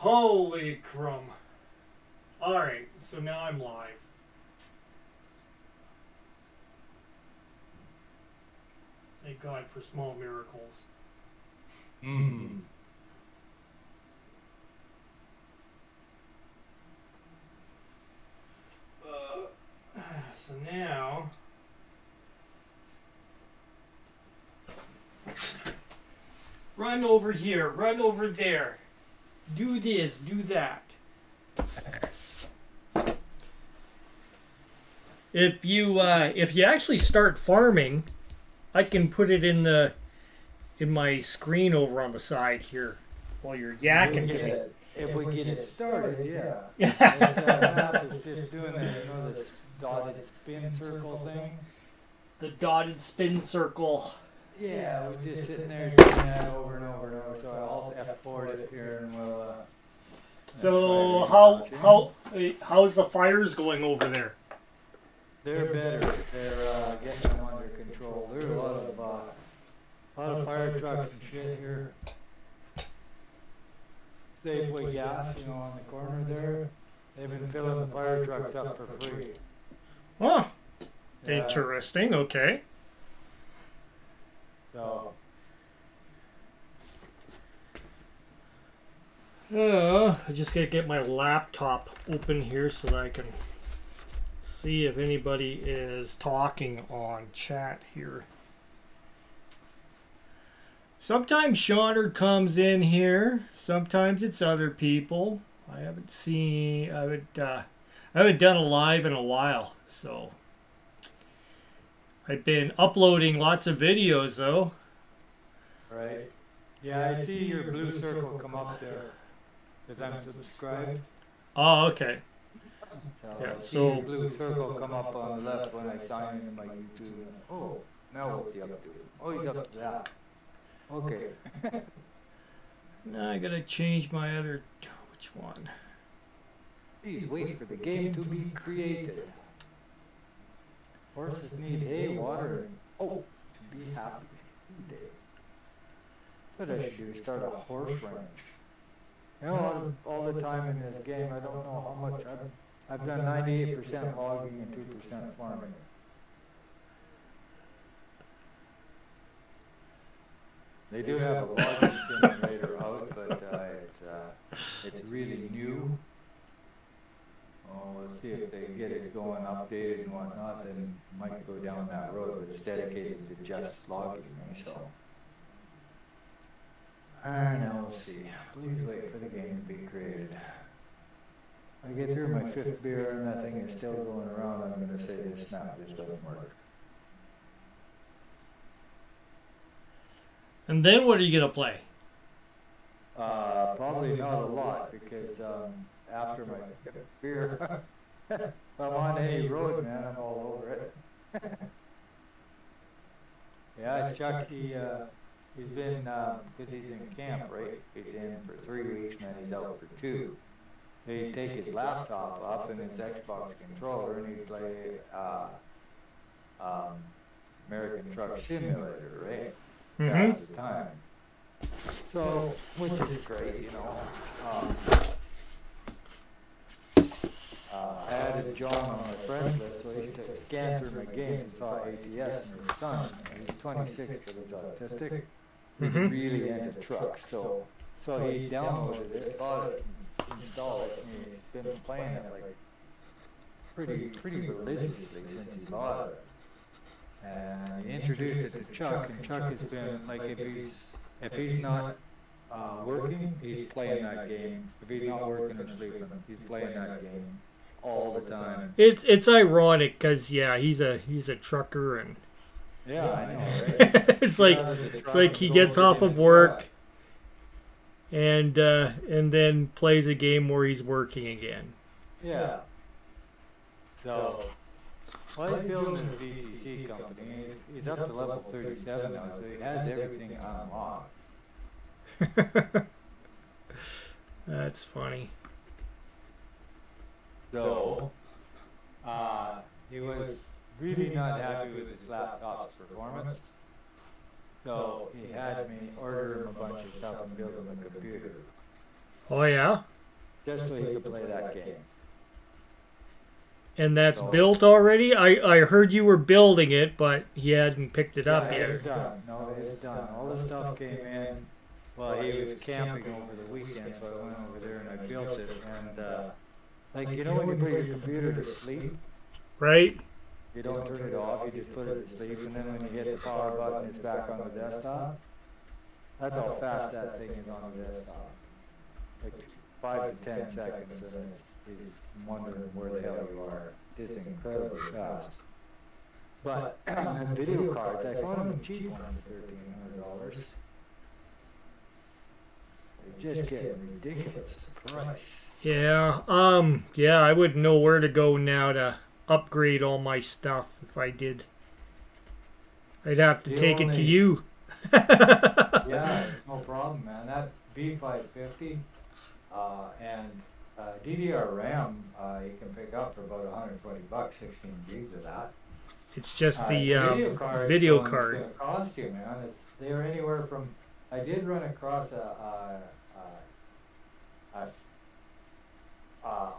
Holy crumb. Alright, so now I'm live. Thank God for small miracles. Mm. So now... Run over here, run over there. Do this, do that. If you actually start farming, I can put it in my screen over on the side here while you're yakking to me. If we get it started, yeah. This map is just doing this, this dotted spin circle thing. The dotted spin circle. Yeah, we're just sitting there doing that over and over and over. So I'll F4 it here and we'll. So how's the fires going over there? They're better. They're getting them under control. There's a lot of fire trucks and shit here. Safeway gas, on the corner there. They've been filling the fire trucks up for free. Oh, interesting. Okay. So. I just gotta get my laptop open here so that I can see if anybody is talking on chat here. Sometimes Shauner comes in here. Sometimes it's other people. I haven't done a live in a while, so I've been uploading lots of videos though. Right. Yeah, I see your blue circle come up there because I'm subscribed. Oh, okay. So your blue circle come up on the left when I sign in my YouTube. Oh, now what's he up to? Oh, he's up to that. Okay. Now I gotta change my other. Which one? Please wait for the game to be created. Horses need hay, water, and to be happy. What I should do is start a horse ranch. All the time in this game, I don't know how much I've done 98% logging and 2% farming. They do have a logging simulator out, but it's really new. Oh, let's see if they get it going, updated and whatnot, then might go down that road, but it's dedicated to just logging, so. And now we'll see. Please wait for the game to be created. I get through my 5th beer and that thing is still going around, I'm going to say this map just doesn't work. And then what are you gonna play? Probably not a lot because after my 5th beer, if I'm on any road, man, I'm all over it. Yeah, Chuck, he's been, because he's in camp, right? He's in for 3 weeks and then he's out for 2. So he'd take his laptop up and his Xbox controller and he'd play American Truck Simulator, right? That's the time. So, which is great, I added John on my friends list, so he scanned through my games and saw ATS and his son, he's 26 but he's autistic. He's really into trucks, so he downloaded it, bought it, installed it, and he's been playing it like pretty religiously since he bought it. And he introduced it to Chuck, and Chuck has been like, if he's not working, he's playing that game. If he's not working or sleeping, he's playing that game all the time. It's ironic because he's a trucker and yeah, I know, right? it's like he gets off of work and then plays a game where he's working again. Yeah. So. Well, he's building a VTC company. He's up to level 37 now, so he has everything unlocked. That's funny. So, he was really not happy with his laptop's performance. So, he had me order him a bunch of stuff and build him a computer. Oh, yeah? just so he could play that game. And that's So- built already? I heard you were building it, but he hadn't picked it up Yeah, yet. it's done. No, it's done. All the stuff came in. Well, he was camping over the weekend, so I went over there and I built it. And like you know when you put your computer to sleep, Right? you don't turn it off. You just put it to sleep, and then when you hit the power button, it's back on the desktop. That's how fast that thing is on the desktop. Like 5 to 10 seconds, and it's wondering where the hell you are. It's just incredibly fast. But video cards, I found them cheap ones for $1,300. They're just getting ridiculous price. Yeah. Yeah, I wouldn't know where to go now to upgrade all my stuff if I did. I'd have to You take it to only- you. Yeah, it's no problem, man. That B550 and DDR RAM you can pick up for about $120, 16 gigs of that. It's just the video video card card. It's gonna cost you, man. They're anywhere from. I did run across a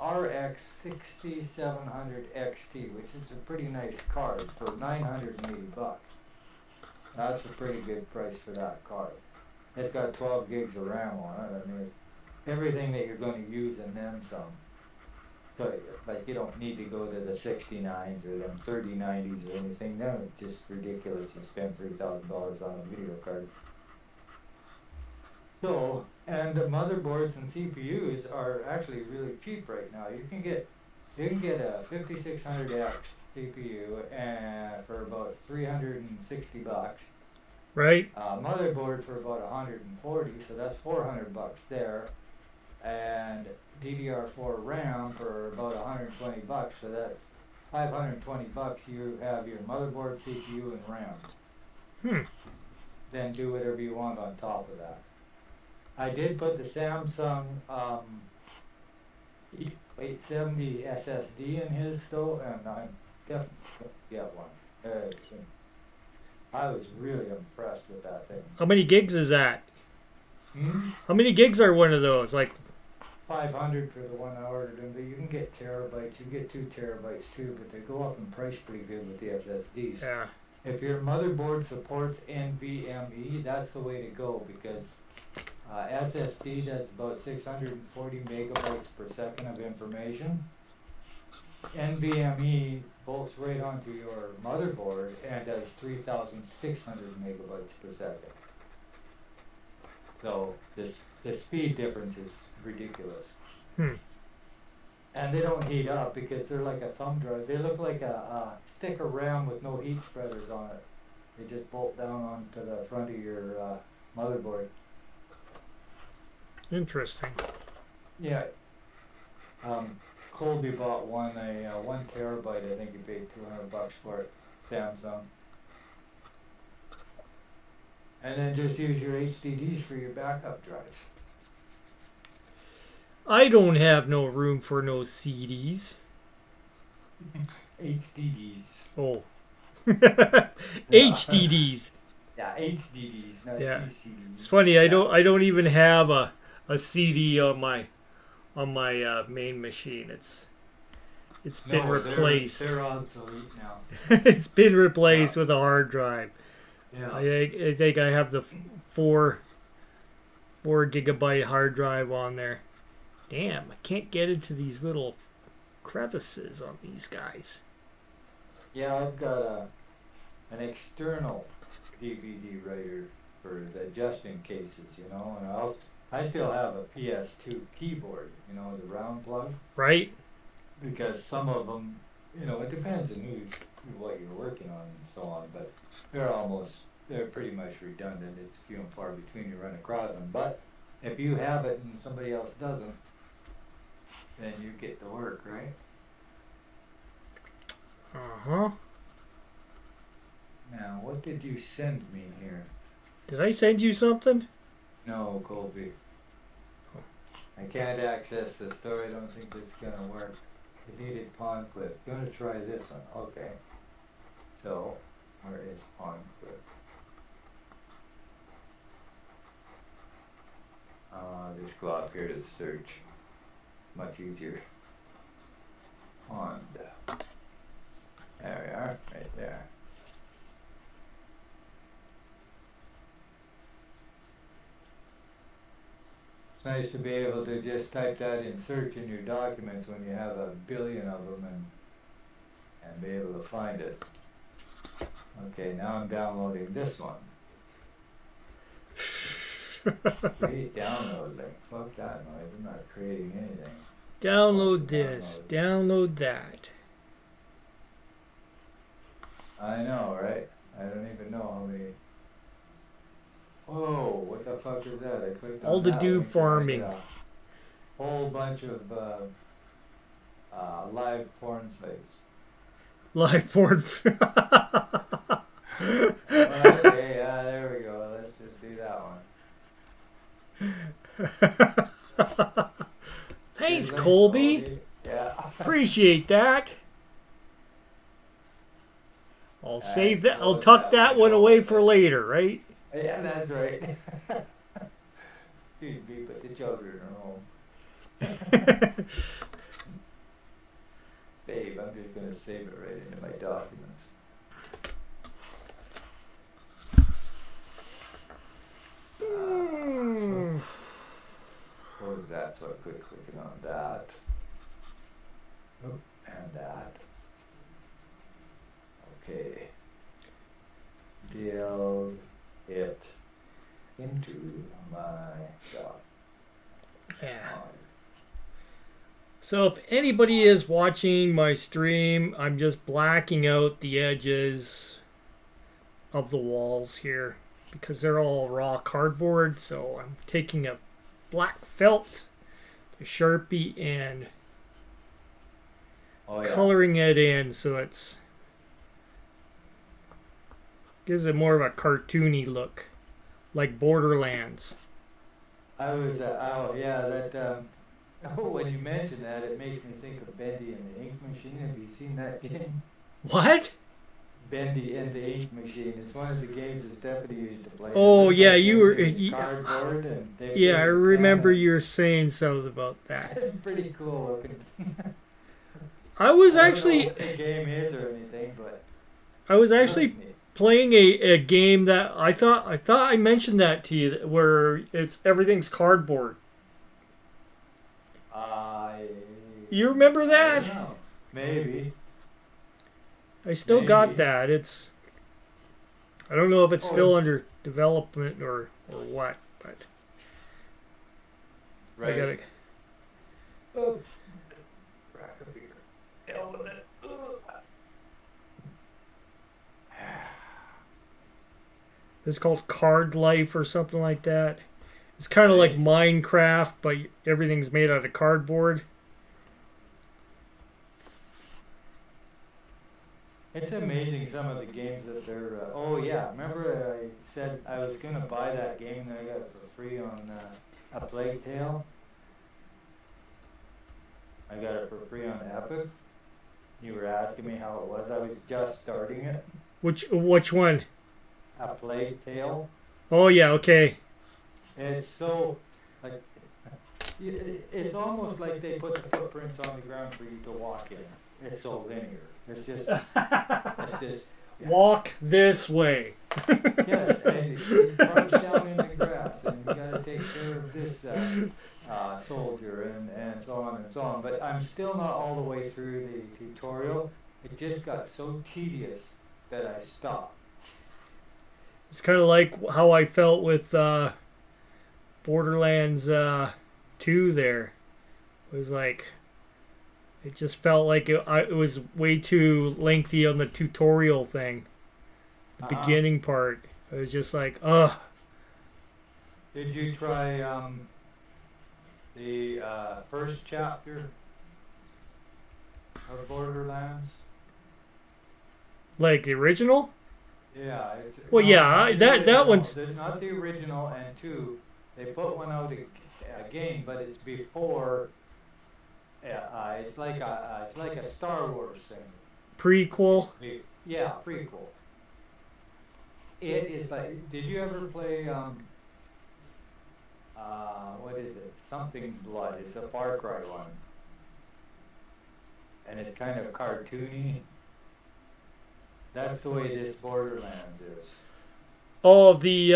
RX 6700 XT, which is a pretty nice card for $980. That's a pretty good price for that card. It's got 12 gigs of RAM on it. I mean, it's everything that you're going to use and then some. So, like, you don't need to go to the 69s or them 3090s or anything. No, it's just ridiculous. You spend $3,000 on a video card. So, and the motherboards and CPUs are actually really cheap right now. You can get a 5600X CPU and for about $360. Right? Motherboard for about 140, so that's $400 there. And DDR4 RAM for about 120 bucks, so that's 520 bucks. You have your motherboard, CPU, and RAM. Then do whatever you want on top of that. I did put the Samsung 870 SSD in his though, and I'm definitely going to get one. I was really impressed with that thing. How many gigs is that? How many gigs are one of those? Like 500 for the one I ordered, and you can get terabytes. You can get 2 terabytes too, but they go up in price pretty good with the SSDs. yeah. If your motherboard supports NVMe, that's the way to go because SSD does about 640 megabytes per second of information. NVMe bolts right onto your motherboard and does 3,600 megabytes per second. So the speed difference is ridiculous. And they don't heat up because they're like a thumb drive. They look like a stick of RAM with no heat spreaders on it. They just bolt down onto the front of your motherboard. Interesting. Yeah. Colby bought one, 1 terabyte. I think he paid $200 for it. Samsung. And then just use your HDDs for your backup drives. I don't have no room for no CDs. HDDs. Oh. HDDs. Yeah, HDDs, not Yeah. CCDs. It's funny. I don't even have a CD on my main machine. It's been replaced. They're obsolete now. It's been replaced with a hard drive. Yeah. I think I have the 4 gigabyte hard drive on there. Damn, I can't get into these little crevices on these guys. Yeah, I've got an external DVD writer for the just in cases, you know, and I still have a PS2 keyboard, you know, the round plug, Right? because some of them, you know, it depends on what you're working on and so on, but they're pretty much redundant. It's few and far between you run across them, but if you have it and somebody else doesn't, then you get to work, right? Uh-huh. Now, what did you send me here? Did I send you something? No, Colby. I can't access the store. I don't think it's gonna work. It needed pawn clip. Gonna try this one. Okay. So, where is pawn clip? Just go up here to search. much easier. Pond. There we are, right there. It's nice to be able to just type that in search in your documents when you have a billion of them and be able to find it. Okay, now I'm downloading this one. Create download link. Fuck that noise. I'm not creating anything. Download this. Download that. I know, right? I don't even know how many. Whoa, what the fuck is that? I clicked on All to that do link and I farming. get a whole bunch of live porn sites. Live porn. Okay, there we go. Let's just do that one. Thanks, Good link, Colby. Yeah. Appreciate that. I'll save that. I'll close tuck that that one window. away for later, right? Yeah, that's right. Excuse me, but the children are home. Babe, I'm just going to save it right into my documents. Close that so I quit clicking on that. Oh, and that. Okay. Build it into my doc. Yeah. So if anybody is watching my stream, I'm just blacking out the edges of the walls here because they're all raw cardboard. So I'm taking a black felt, a Sharpie, and coloring it in so it's gives it more of a cartoony look, like Borderlands. I was, oh yeah, that, when you mention that, it makes me think of Bendy and the Ink Machine. Have you seen that game? What? Bendy and the Ink Machine. It's one of the games that Stephanie used to play. Oh yeah, like you were. Cardboard and Yeah, I remember you were saying something about that. It's pretty cool looking. I was I don't actually. know what the game is or anything, but I was actually playing a game that I thought I mentioned that to you, where it's everything's cardboard. You remember that? I don't know. Maybe. I still got that. It's. I don't know if it's still Oh. under development or what, but Right. I gotta. Oh. Crack a beer. Hell with it. It's called Card Life or something like that. It's kind of like Minecraft, but everything's made out of cardboard. It's amazing some of the games that they're. Oh yeah, remember I said I was gonna buy that game that I got for free on A Plague Tale. I got it for free on Epic. You were asking me how it was. I was just starting it. Which one? A Plague Tale. Oh yeah, okay. It's so like it's almost like they put the footprints on the ground for you to walk in. It's so linear. It's just yeah. Walk this way. Yes, and you crouch down in the grass, and you got to take care of this soldier, and so on and so on. But I'm still not all the way through the tutorial. It just got so tedious that I stopped. It's kind of like how I felt with Borderlands 2 there. It was like, it just felt like it was way too lengthy on the tutorial thing. The beginning part. It was just like, ugh. Did you try the first chapter of Borderlands? Like the original? Yeah. Well, yeah, that one's... Not the original, and two, they put one out again, but it's before... it's like a Star Wars thing. Prequel? Yeah, prequel. It is like... Did you ever play... what is it? Something Blood. It's a Far Cry one. and it's kind of cartoony. That's the way this Borderlands is. Oh, the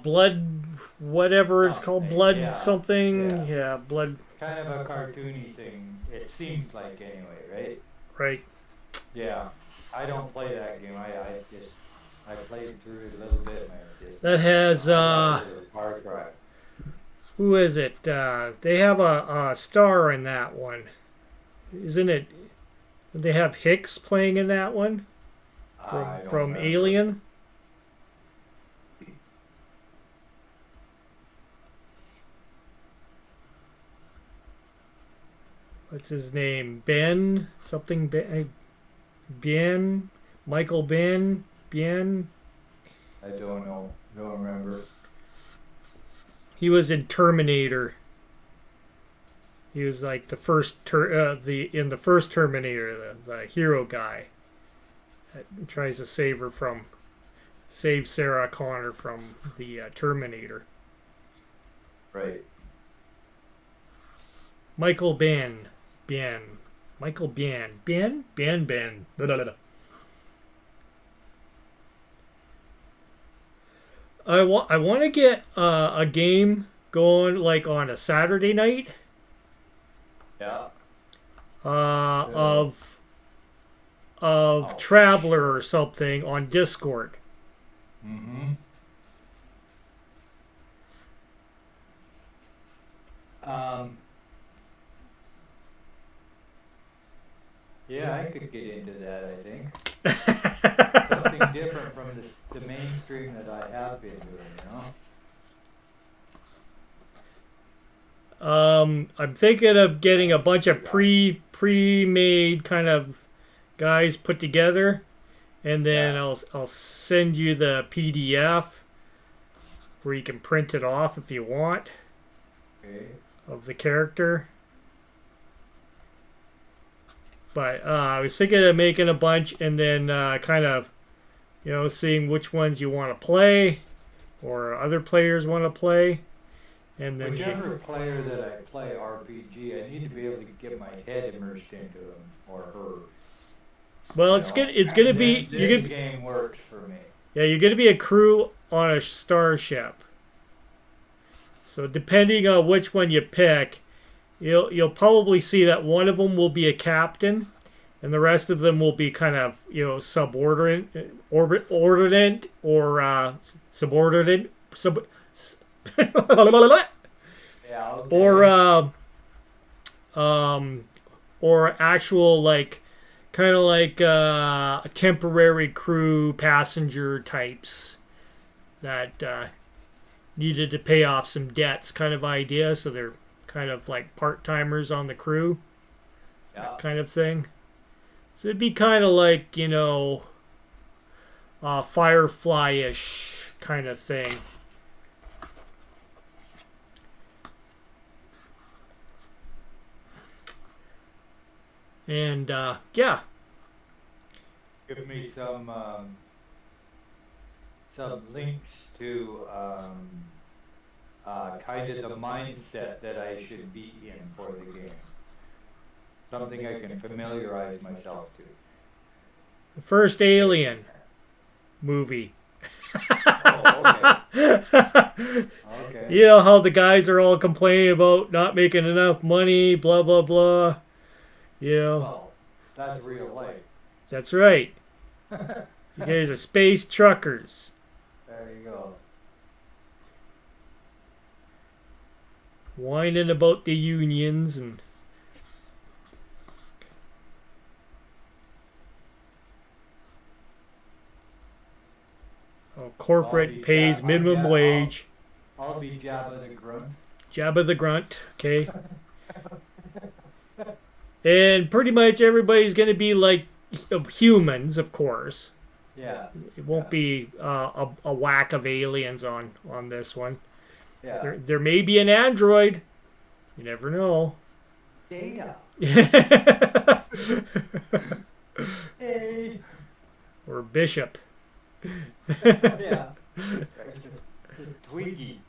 blood, whatever it's called, Something, blood yeah, something. yeah. Yeah, blood. Kind of a cartoony thing. It seems like anyway, right? Right. Yeah. I don't play that game. I played through it a little bit and I just That has Far Cry. who is it? They have a star in that one, isn't it? They have Hicks playing in that one I don't from remember. Alien. What's his name? Ben something. Ben Michael Ben. I don't know. Don't remember. He was in Terminator. He was like the first in the first Terminator, the hero guy that tries to save Sarah Connor from the Terminator. Right. Michael Ben. Michael Ben. Ben. Da, da, da, da. I want to get a game going like on a Saturday night. Yeah. Of Traveler or something on Discord. Mm-hmm. Yeah, I could get into that, I think. Something different from the mainstream that I have been doing, you know? I'm thinking of getting a bunch of pre-made kind of guys put together, and then Yeah. I'll send you the PDF where you can print it off if you want Okay. of the character. But I was thinking of making a bunch and then kind of, seeing which ones you want to play or other players want to play. And then Whichever player that I play RPG, I need to be able to get my head immersed into him or her. well, it's gonna be the game works for me. Yeah, you're gonna be a crew on a starship. So depending on which one you pick, you'll probably see that one of them will be a captain, and the rest of them will be kind of subordinate, subordinate Yeah. Okay. Or actual like kind of like temporary crew passenger types that needed to pay off some debts kind of idea, so they're kind of like part-timers on the crew, Yeah. kind of thing. So it'd be kind of like Firefly-ish kind of thing. And yeah, Give me some links to kind of the mindset that I should be in for the game. Something I can familiarize myself to. the first Alien movie. Oh, okay. Okay. You know how the guys are all complaining about not making enough money, blah blah blah. Well, that's real life. That's right. There You guys are space truckers. you go. Whining about the unions and corporate pays minimum wage. I'll be Jabba the Grunt. Jabba the Grunt, okay? And pretty much everybody's going to be like humans, of course. Yeah. It won't be a whack of aliens on this one. Yeah. There may be an android. You never know. Data. Hey. Or Bishop. Yeah. Twiggy.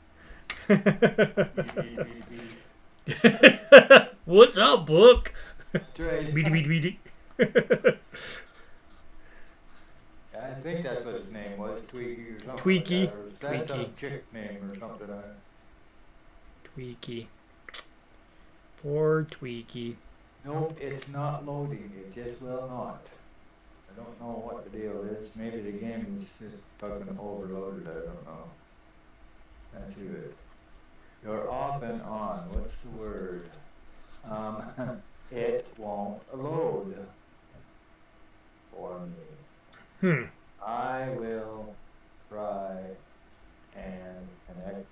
What's up, book? That's right. Beady, beady, beady. I think that's what his name was, Tweaky or something like Tweaky. that. Or that's some Tweaky. chick name or something. Tweaky. Poor Tweaky. Nope, it's not loading. It just will not. I don't know what the deal is. Maybe the game is just fucking overloaded. I don't know. That's it. You're off and on. What's the word? It won't load for me. I will try and connect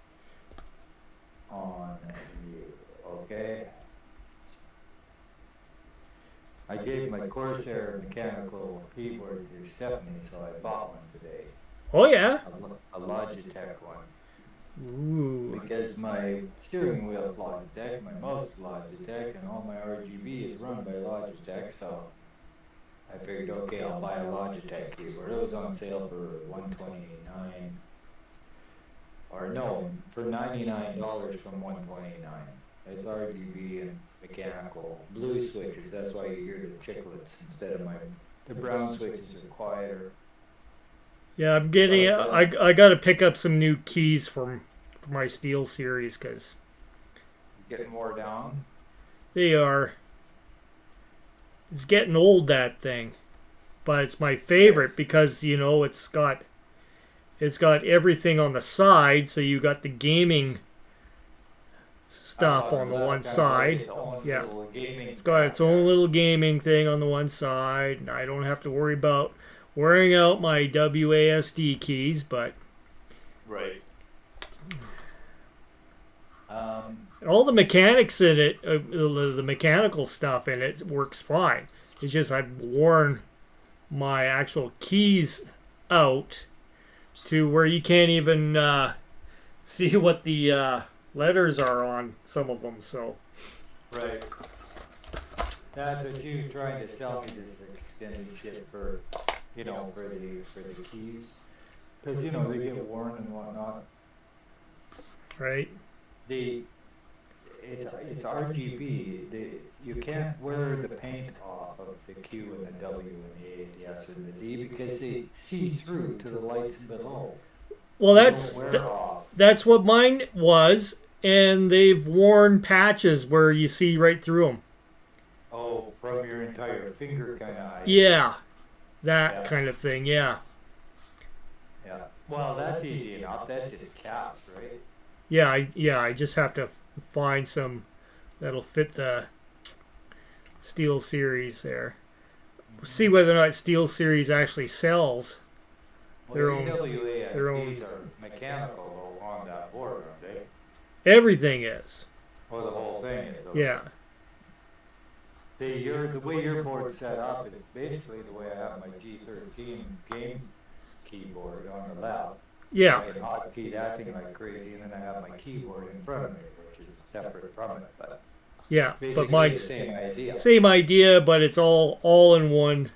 on you. Okay? I gave my Corsair mechanical keyboard to Stephanie, so I bought one today. Oh, yeah? A Logitech one. Ooh. Because my steering wheel is Logitech, my mouse is Logitech, and all my RGB is run by Logitech, so I figured, okay, I'll buy a Logitech keyboard. It was on sale for $129, or no, for $99 from $129. It's RGB and mechanical blue switches. That's why you hear the chiclets instead of the brown switches are quieter. Yeah, I'm getting. I got to pick up some new keys for my Steel series because getting more down. They are. It's getting old, that thing, but it's my favorite because it's got everything on the side. So you got the gaming stuff on the one side. Yeah, it's got its own little gaming thing on the one side, and I don't have to worry about wearing out my WASD keys, but right. All the mechanics in it, the mechanical stuff in it works fine. It's just I've worn my actual keys out to where you can't even see what the letters are on some of them. So. Right. That's what you was trying to sell me, this extended shit for, for the keys, because they get worn and whatnot. Right. It's RGB. You can't wear the paint off of the Q and the W and the A, the S and the D because they see through to the lights below. Well, that's what mine was, and they've worn patches where you see right through them. Oh, from your entire finger kind of eye. Yeah, that kind of thing. Yeah. Yeah. Well, that's easy enough. That's just caps, right? Yeah. I just have to find some that'll fit the Steel series there. See whether or not Steel series actually sells their own. WASDs are mechanical on that board, aren't they? Everything is. Well, the whole thing is. Yeah. The way your board's set up is basically the way I have my G13 game keyboard on the left. Yeah. I can hotkey that thing like crazy, and then I have my keyboard in front of me, which is separate from it. But yeah, but mine's same idea, but it's all in one,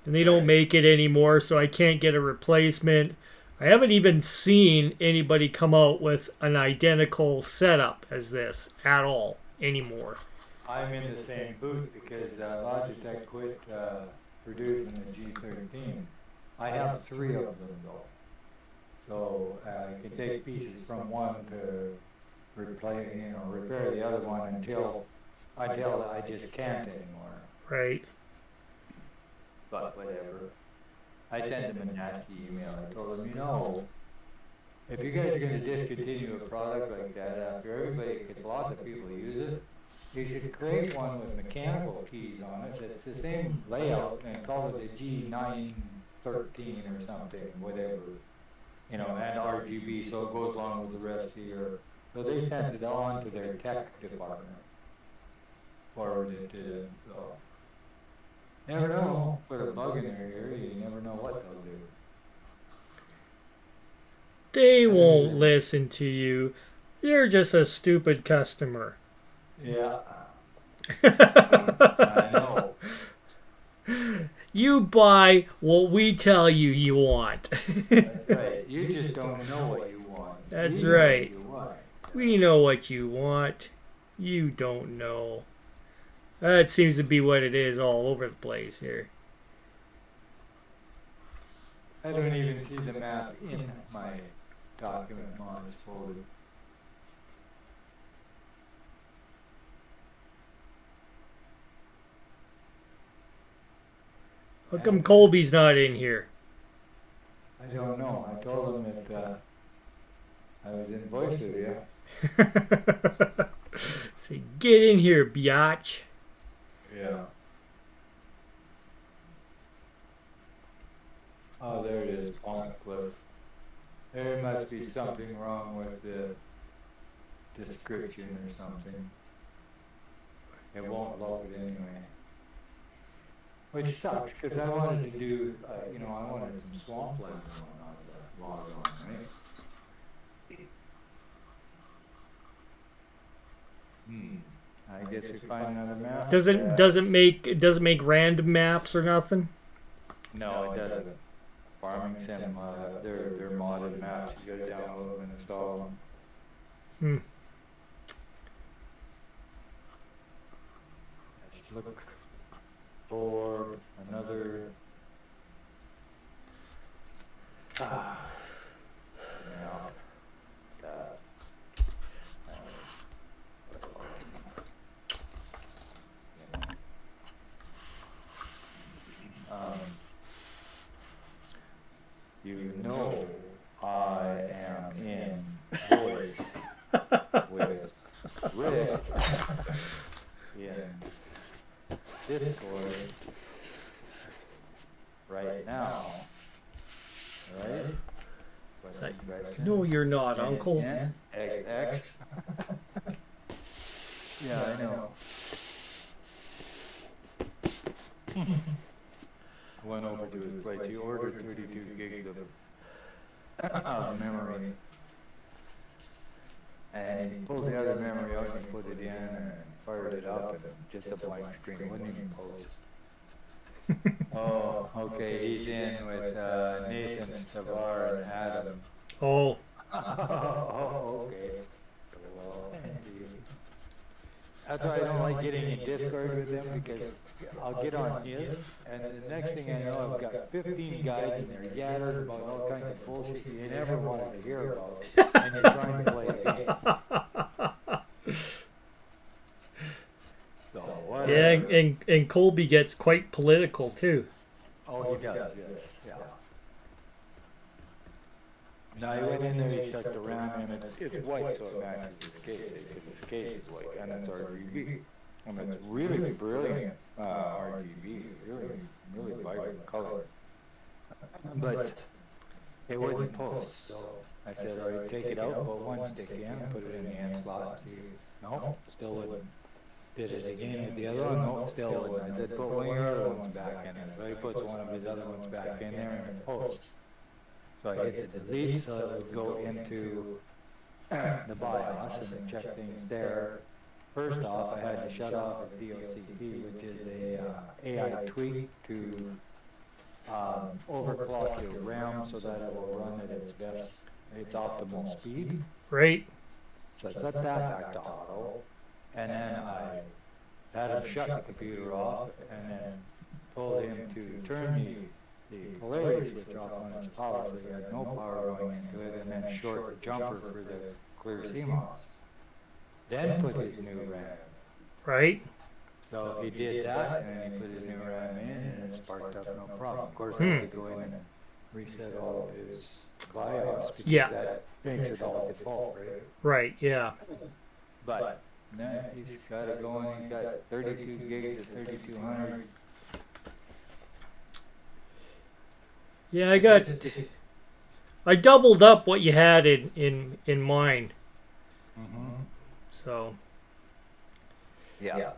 and they don't make it anymore, so I can't get a replacement. I haven't even seen anybody come out with an identical setup as this at all anymore. I'm in the same boot because Logitech quit producing the G13. I have 3 of them though, so I can take pieces from one to repair the other one until I just can't anymore. Right. But whatever. I sent him a nasty email. I told him, if you guys are going to discontinue a product like that after everybody, because lots of people use it, you should create one with mechanical keys on it that's the same layout and call it a G913 or something, whatever, and RGB, so it goes along with the rest of your. So they sent it on to their tech department, forwarded it to them. So never know. Put a bug in their ear, you never know what they'll do. They won't listen to you. You're just a stupid customer. Yeah. I know. You buy what we tell you want. That's right. You just don't know what you want. That's right. We know what you want. You don't know. That seems to be what it is all over the place here. I don't even see the map in my document mods folder. How come Colby's not in here? I don't know. I told him that I was in voice with you. Say, get in here, biatch. Yeah. Oh, there it is, Pond Cliff. There must be something wrong with the description or something. It won't load anyway. Which sucks, because I wanted to do, you know, I wanted some swampland going on the log on, right? I guess we find another map. Doesn't make random maps or nothing? No, it doesn't. Farming Sim, they're modded maps. You gotta download them and install them. Let's look for another. Yeah. You know I am in voice with Rick in Discord right now, right? Like, no, you're not, Uncle. XX. Yeah, I know. Went over to his place. He ordered 32 gigs of memory. And he pulled the other memory out and put it in and fired it up, and just a blank screen. Wouldn't even post. Oh, okay. He's in with Nathan, Stavar, and Adam. Oh. Oh, okay. Well, that's why I don't like getting in Discord with them, because I'll get on his, and the next thing I know, I've got 15 guys in there yattering about all kinds of bullshit you never wanted to hear about, and you're trying to play a game. So, whatever. Yeah, and Colby gets quite political too. Oh, he does, yes, yeah. Now he went in there, he stuck the RAM in, it's white, so it matches his case, because his case is white, and it's RGB. And it's really brilliant RGB, really vibrant color. But it wouldn't post, so I said, all right, take it out, put one stick in, put it in the end slot, see, no, still wouldn't. Did it again with the other one, no, still wouldn't. I said, put one of your other ones back in it. So he puts one of his other ones back in there and it posts. So I hit the delete, so it would go into the BIOS and check things there. First off, I had to shut off his DOCP, which is a AI tweak to overclock your RAM so that it will run at its best, its optimal speed. Right. So I set that back to auto, and then I had him shut the computer off, and then told him to turn the polarity switch off on its power, so he had no power going into it, and then short the jumper for the clear CMOS. Then put his new RAM. Right. So he did that, and then he put his new RAM in, and it sparked up no problem. Of course, I had to go in and reset all of his BIOS, because that makes it all default, right? Right, yeah. But now he's got it going, he's got 32 gigs at 3200. Yeah, I doubled up what you had in mine. So. Yeah.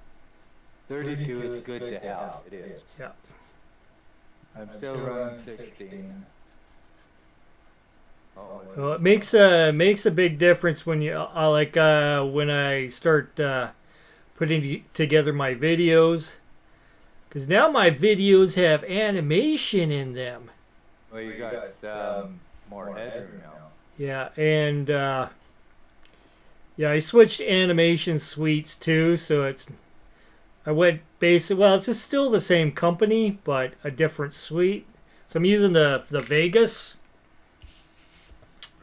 32 is good to have. It is. Yeah. I'm still running 16. Well, it makes a big difference when you when I start putting together my videos, because now my videos have animation in them. Well, you got more headroom now. Yeah, and yeah, I switched animation suites too, so I went basic. Well, it's just still the same company, but a different suite. So I'm using the Vegas,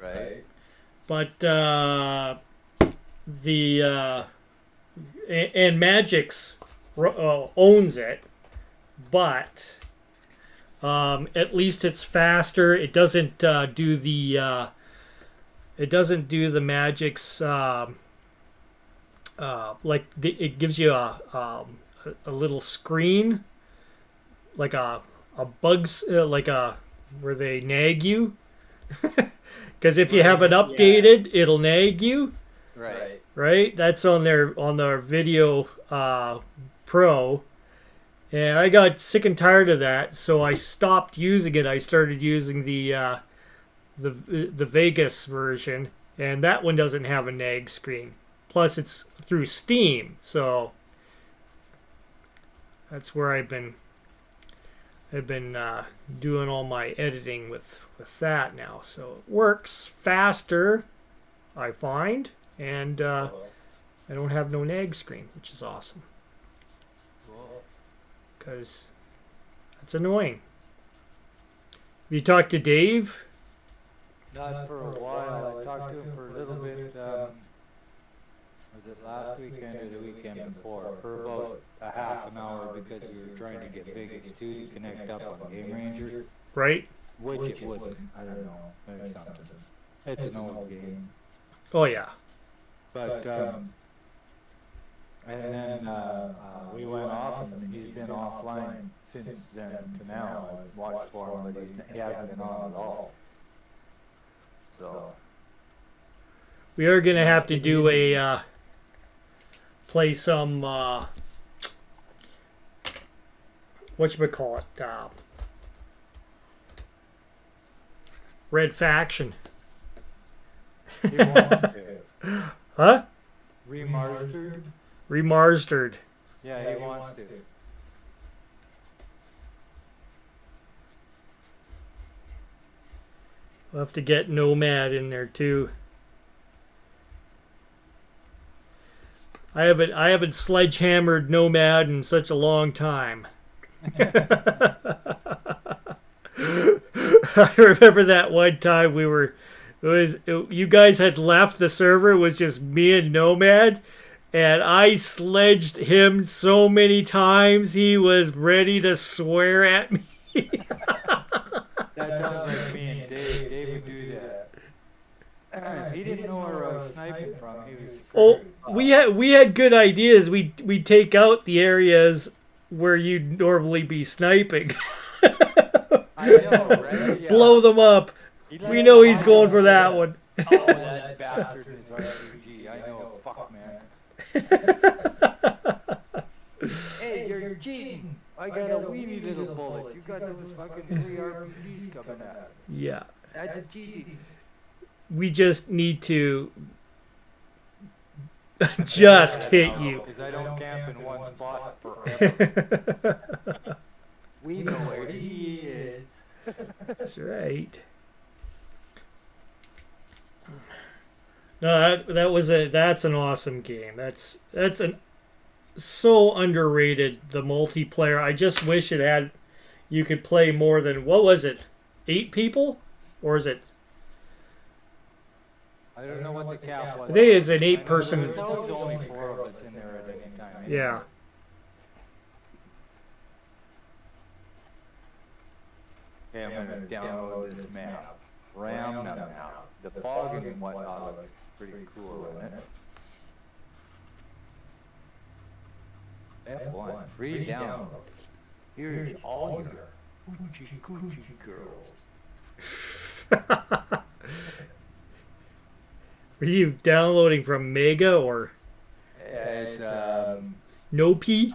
Right. but the and Magix owns it, but at least it's faster. It doesn't do the Magix. It gives you a little screen, like a bugs like a where they nag you, because if you haven't updated, it'll nag you. Right. Right, that's on their video Pro, and I got sick and tired of that, so I stopped using it. I started using the Vegas version, and that one doesn't have a nag screen. Plus, it's through Steam, so that's where I've been doing all my editing with that now. So it works faster, I find, and I don't have no nag screen, which is awesome. Because that's annoying. Have you talked to Dave? Not for a while. I talked to him for a little bit. Was it last weekend or the weekend before? For about a half an hour because we were trying to get Vegas 2 to connect up on Game Ranger. Right. Which it wouldn't. I don't know. Maybe something. It's an old game. Oh yeah. But and then we went off, and he's been offline since then to now. I've watched for him, but he hasn't been on at all. So we are gonna have to do a play some whatchamacallit, Red Faction. he wants to. Huh? Remastered? Remastered. Yeah, he wants to. We'll have to get Nomad in there too. I haven't sledgehammered Nomad in such a long time. I remember that one time you guys had left the server. It was just me and Nomad, and I sledged him so many times he was ready to swear at me. That sounds like me and Dave. Dave would do that. He didn't know where I was sniping from. He was screwed. We had good ideas. We take out the areas where you'd normally be sniping. I know, right? Yeah. Blow them up. We know he's going for that one. Oh, that bastard is RPG. I know. Fuck, man. Hey, you're cheating. I got a weeny little bullet. You got those fucking 3 RPGs coming at me. Yeah. That's cheating. We just need to just hit you. Because I don't camp in one spot forever. We know where he is. That's right. No, that's an awesome game. That's so underrated, the multiplayer. I just wish you could play more than, what was it, 8 people? Or is it? I don't know what the cap was. I think it's an 8-person. There's always only 4 of us in there at any time. Anyway. Yeah. Okay, I'm going to download this map. Ram map. The fog and whatnot looks pretty cool, isn't it? F1, free download. Here's all your hoochie coochie girls. Were you downloading from Mega or? It's Nopi?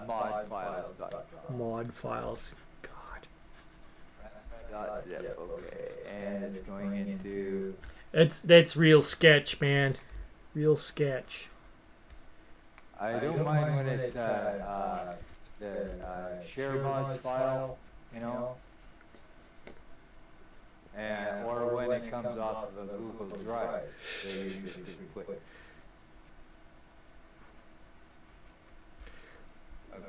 modfiles.com. Mod files. God. .zip, okay, and it's going into. That's real sketch, man. Real sketch. I don't mind when it's the share mods file, you know, and or when it comes off of a Google Drive. They're usually pretty quick.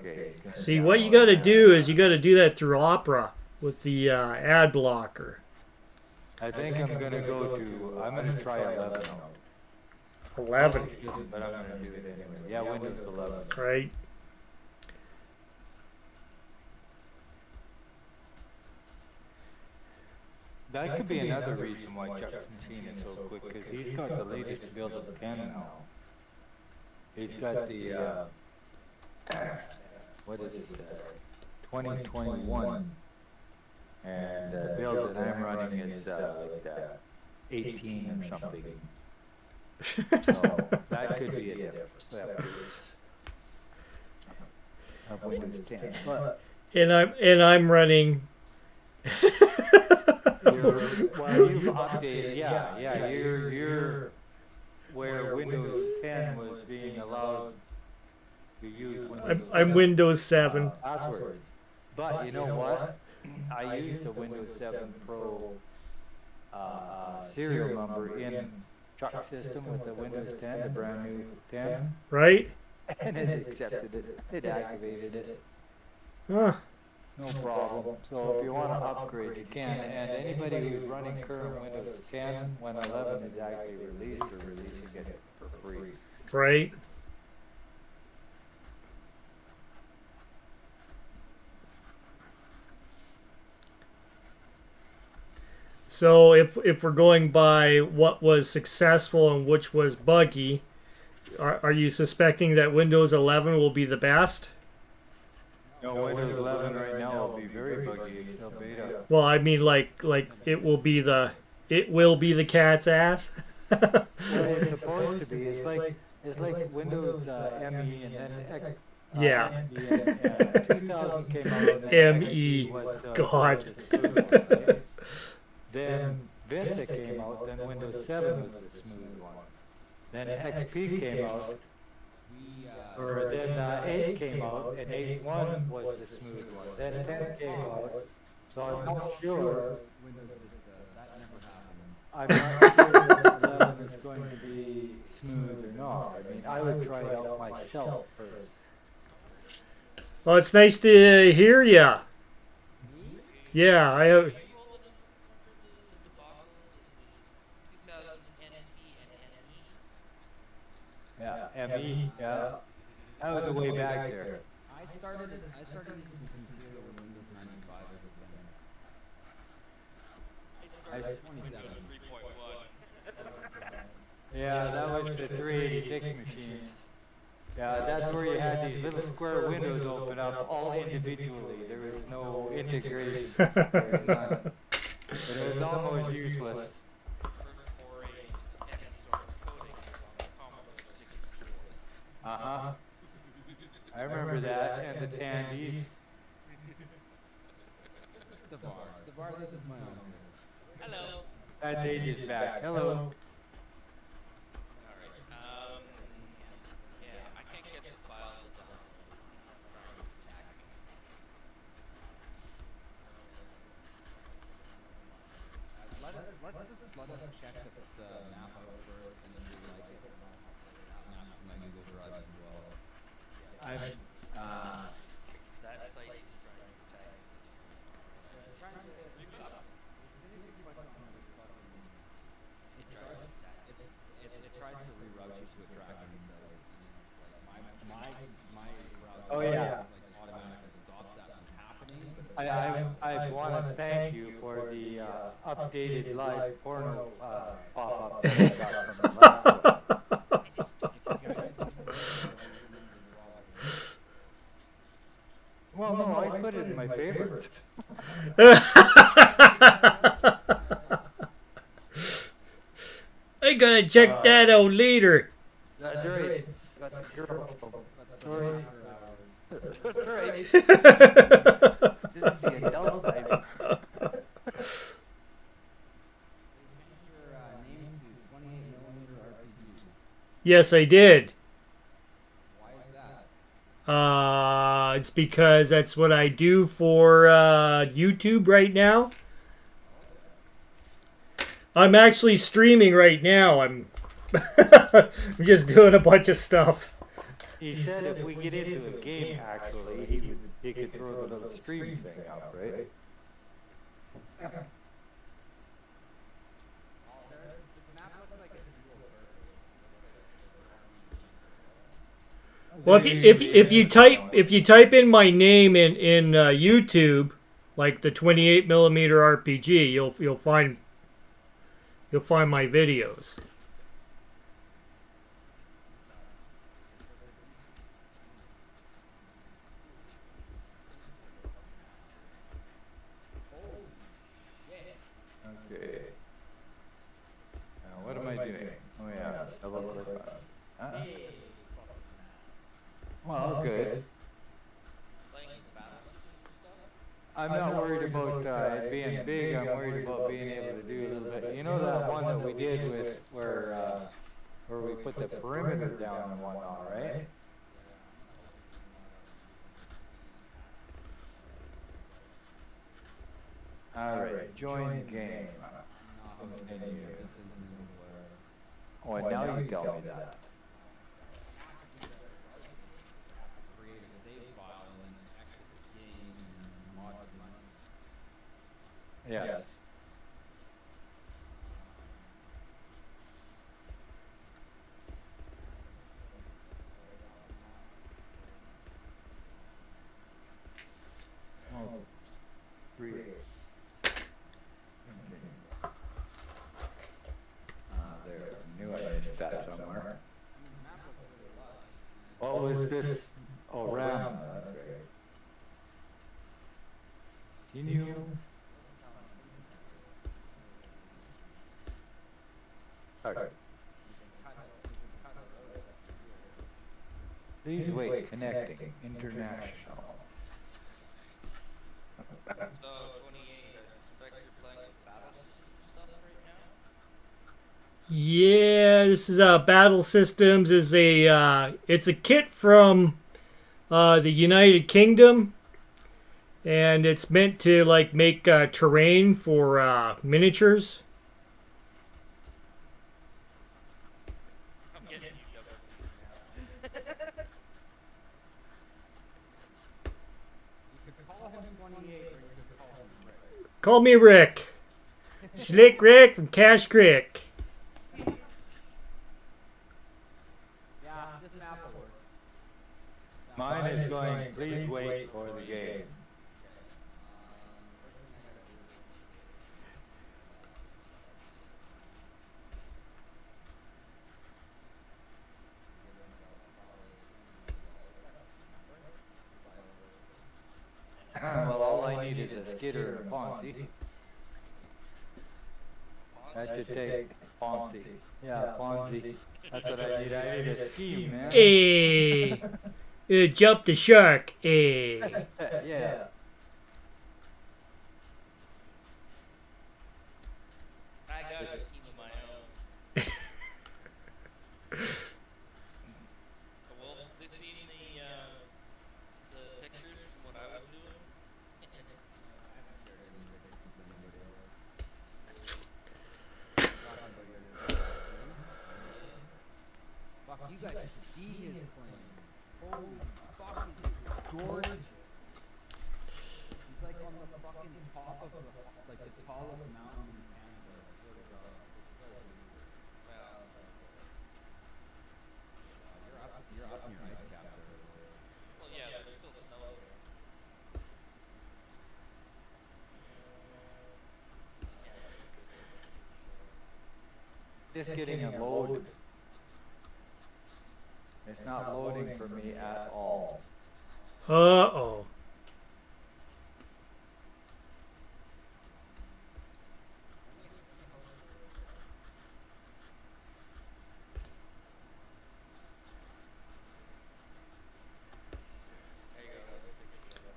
Okay. See, what you got to do is you got to do that through Opera with the ad blocker. I think I'm gonna I'm gonna try 11 out. 11. But I'm gonna do it anyway. Yeah, Windows 11. Right. That could be another reason why Chuck's machine is so quick, because he's got the latest build of pen now. He's got the, what is it, 2021. And the build that I'm running is like 18 or something. So that could be a difference. Of Windows 10. But And I'm running. Well, you've updated, yeah, you're where Windows 10 was being allowed to use Windows 7. I'm Windows 7. Passwords. But you know what? I used the Windows 7 Pro serial number in truck system with the Windows 10, the brand new 10. Right? And it accepted it. It activated it. Huh. No problem. So if you want to upgrade, you can. And anybody who's running current Windows 10, when 11 is actually released, or releasing it for free. Right. So if we're going by what was successful and which was buggy, are you suspecting that Windows 11 will be the best? No, Windows 11 right now will be very buggy. It's still beta. Well, I mean, like it will be the cat's ass. Well, it's supposed to be. It's like Windows ME and then Yeah. NT, and 2000 came out. And then ME. XP was, God. the smooth one, okay? Then Vista came out. Then Windows 7 was the smooth one. Then XP came out. Or then 8 came out, and 8.1 was the smooth one. Then 10 came out. So I'm not sure. I'm not sure if 11 is going to be smooth or not. I mean, I would try it out myself first. Well, it's nice to hear ya. Yeah, I have. Yeah, ME, yeah. That was a way back there. I started using the computer when Windows 95 was a thing. I was 27. Yeah, that was the 386 machines. Yeah, that's where you had these little square windows open up all individually. There was no integration. There was none. But it was almost useless. Uh-huh. I remember that, and the Tandies. This is Stavar. Stavar, this is my uncle. Hello. That's ages back. Hello. Alright, yeah, I can't get the file to download. Let us check the map out first, and then we like it. Map to my Google Drive as well. That site is trying to tag. It tries to reroute you to a tracking site. Like my browser Oh, yeah. like automatically stops that from happening. I want to thank you for the updated live porno pop-up that I got from the laptop. Well, no, I put it in my favorites. I gotta check that out later. That's right. Got the girl. Sorry. That's right. This is the adult baby. Your name to 28mm RPG. Yes, I did. Why is that? It's because that's what I do for YouTube right now. I'm actually streaming right now. I'm I'm just doing a bunch of stuff. He said if we get into a game, actually, he could throw the little stream thing up, right? Oh, this map looks like it's dual purpose. It looks like Well, if you type in my name in YouTube, like the 28 millimeter RPG, you'll find my videos. Okay. Now what am I doing? Oh yeah, double click on. Huh? Well, good. Playing Battlesystems stuff? I'm not worried about it being big. I'm worried about being able to do a little bit. You know that one that we did with where we put the perimeter down and whatnot, right? All right, join game. Continue. Oh, and now you tell me that. create a save file and then exit the game and mod the money. Yes. Oh, create. There. I knew I missed that somewhere. What was this? Oh, RAM. That's right. Continue. Okay. Please wait. Connecting. International. So, 28, I suspect you're playing Battlesystems stuff right now? Yeah, this is Battle Systems is it's a kit from the United Kingdom, and it's meant to like make terrain for miniatures. I'm getting you double now. You could call him 28 or you could call him Rick. Call me Rick, Slick Rick from Cash Creek. Yeah, this map will work. Mine is going, please wait for the game. Well, all I need is a skidder and a Ponzi. That should take Ponzi. Yeah, Ponzi. That's what I need. I need a scheme, man. Hey, jump the shark. Hey. Yeah. I got a scheme of my own. Well, they've seen the pictures from what I was doing. Fuck, you guys should see his plane. Holy fuck, he's gorgeous. He's like on the fucking top of the tallest mountain in Canada. I swear to God. It's so weird. You're up in your ice cap there. Well, yeah, there's still snow there. Just getting a load. It's not loading for me at all. Uh-oh. There you go. That's a picture of it.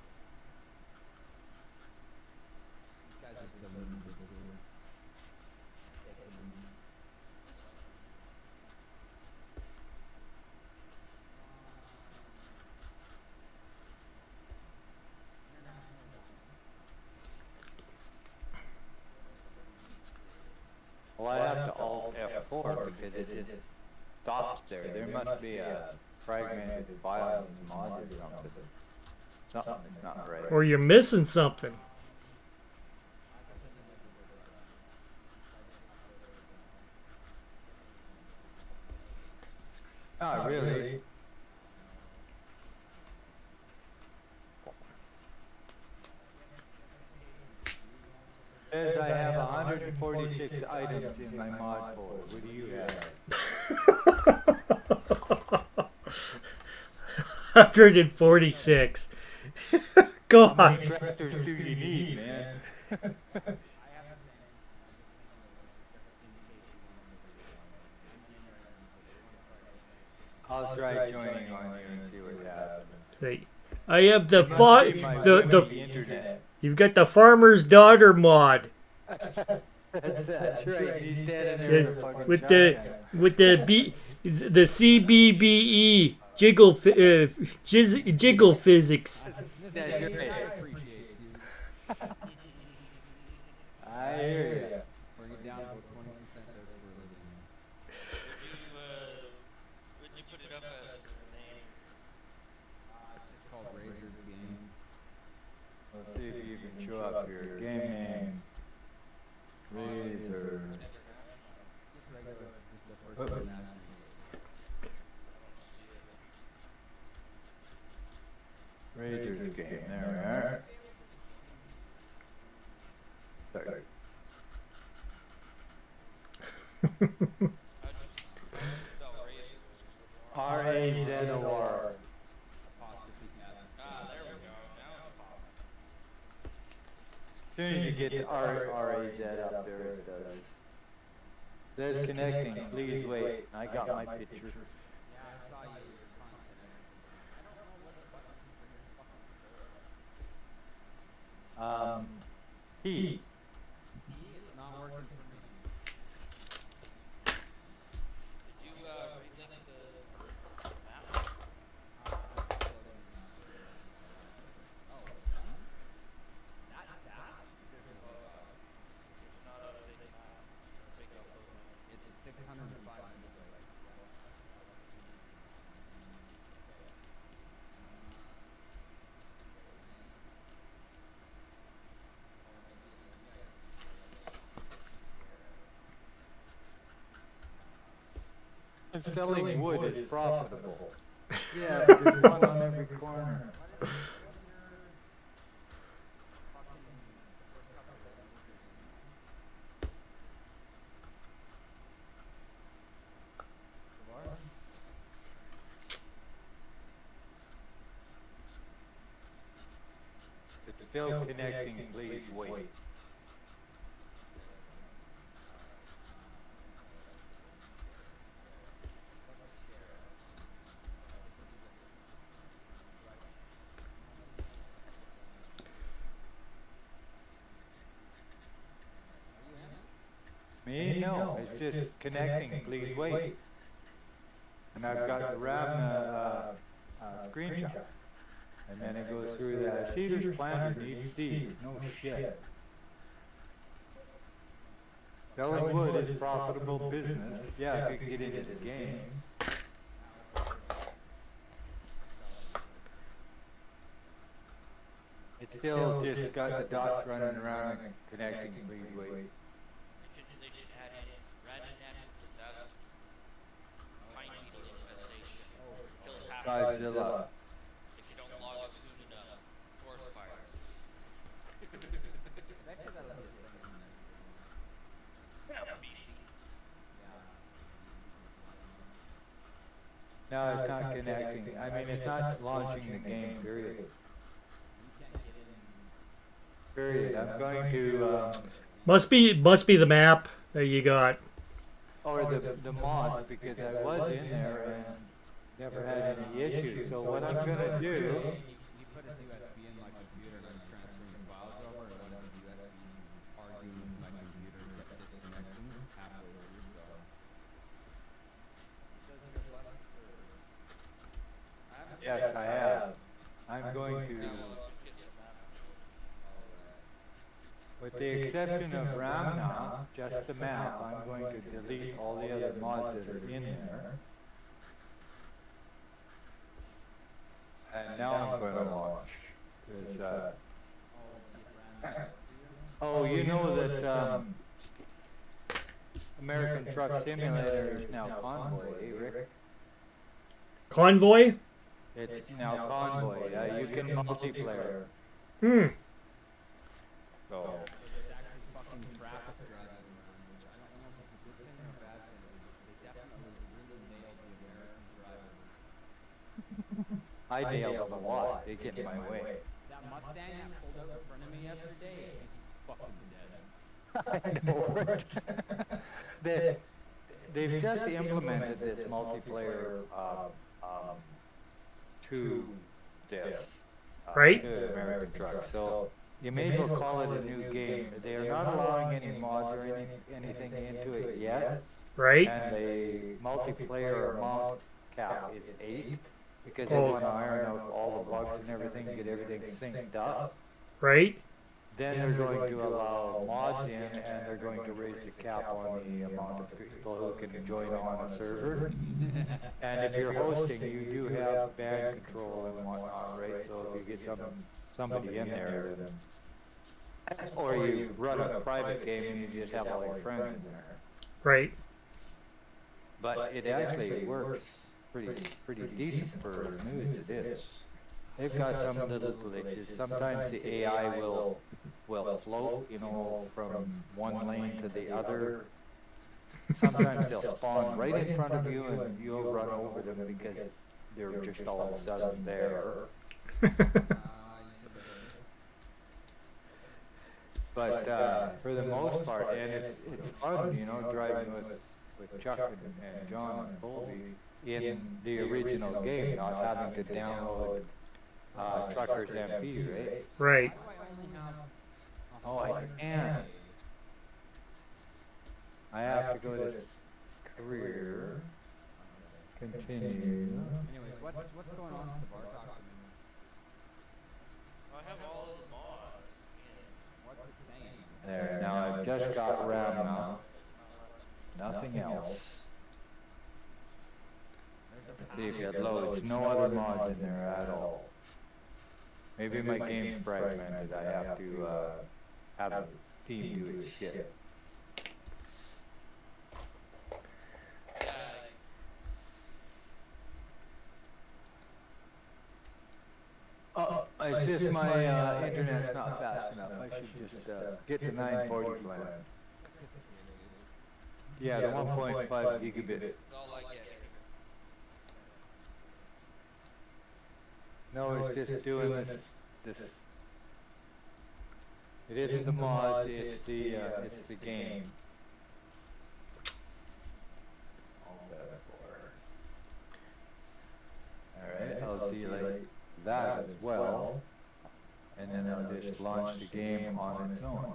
These guys are still moving this weird. Well, I have to Alt F4 because it just stops there. There must be a fragmented file in these mods or something. Something's not right. Or you're missing something. Not really. Says I have 146 items in my mod folder. What do you have? 146. How God. many tractors do you need, man? I'll try joining on you and see what happens. See, I have the Must be my the internet. you've got the farmer's daughter mod That's right. He's standing there with a fucking with shotgun. the CBBE jiggle physics. Mrs. That's Davis right. appreciates you. I hear ya. Bring it down to 20% there, Squirrely. Would you put it up as a name? It's just called Razor's Game. Let's see if you can show up here. Game name. Razor. Just regular, just the first Oh. international. Razor's game. There we are. Start. R-A-Z-O-R. Apostrophe S. Ah, there we go. Now it's popping. As soon as you get the R-A-Z up there, it does. Says connecting. Please wait. I got my picture. Yeah, I saw you. Your content. I don't know what button to bring your fucking store. He. It's not working for me. Did you relink the map? Oh, done? That fast? It's not a big map. Big upload. It's 605 megabytes. Selling wood is profitable. Yeah, but there's one on every corner. It's still connecting, please wait. Me? No, it's just connecting, please wait. And I've got the RAM screenshot. And then it goes through that. Seeder's planter needs seeds. No shit. Selling wood is profitable business. Yeah, if you can get into the game. It's still just got the dots running around and connecting, please wait. They should add in random natural disaster. Pine beetle infestation. Kills half of the Godzilla. if you don't log it soon enough. Forest fires. I bet you that'll be a thing. Yeah, BC. Yeah. No, it's not connecting. I mean, it's not launching the game, period. You can't get in. Period. I'm going to, Must be the map that you got. or the mods, because I was in there and never had any issues. So what I'm going to do, He put his USB in my computer and I was transferring files over, and one of his USBs arguing with my computer kept disconnecting halfway through, so. It says here buttons or. I haven't yes, I have. I'm going to, Just get the map. with the exception of Ramna, just the map, I'm going to delete all the other mods that are in there. And now I'm going to launch. 'Cause, Oh, and see if Brandon works for you? oh, you know that American Truck Simulator is now Convoy, eh, Rick? Convoy? It's now Convoy. You can multiplayer. Hmm. So, So there's actually fucking traffic driving around, which I don't know if it's a good thing or a bad thing. They definitely really nailed the American drivers. I nailed them a lot. They get in my way. That Mustang that pulled out in front of me yesterday, he's fucking dead. I know, Rick. they, they've just implemented this multiplayer to this. Right. To American Truck. So you may as well call it a new game. They are not allowing any mods or anything into it yet. Right. And the multiplayer amount cap is 8 because they Oh. want to iron out all the bugs and everything, get everything synced up. Right. Then they're going to allow mods in, and they're going to raise the cap on the amount of people who can join on a server. And if you're hosting, you do have band control and whatnot, right? So if you get somebody in there, then, or you run a private game and you just have all your friends in there. Right. But it actually works pretty decent for as new as it is. They've got some little glitches. Sometimes the AI will float, you know, from one lane to the other. Sometimes they'll spawn right in front of you and you'll run over them because they're just all of a sudden there. But for the most part, and it's fun, you know, driving with Chuck and John and Colby in the original game, not having to download Truckers MP, right? Right. Why do I only have a Oh, I can. I have to go to career, continue. Anyways, what's going on, Stavar? Talk to me. I have all of the mods in. What's it saying? There, now I've just got RAM now. Nothing else. There's a See if it loads. No other mods in there at all. Maybe my game's fragmented. I have to have the team do its shit. It's just my internet's not fast enough. I should just get the 940 plan. Yeah, the 1.5 gigabit. It's all like that. No, it's just doing this. It isn't the mods, it's the game. Alright, I'll delete that as well. And then I'll just launch the game on its own.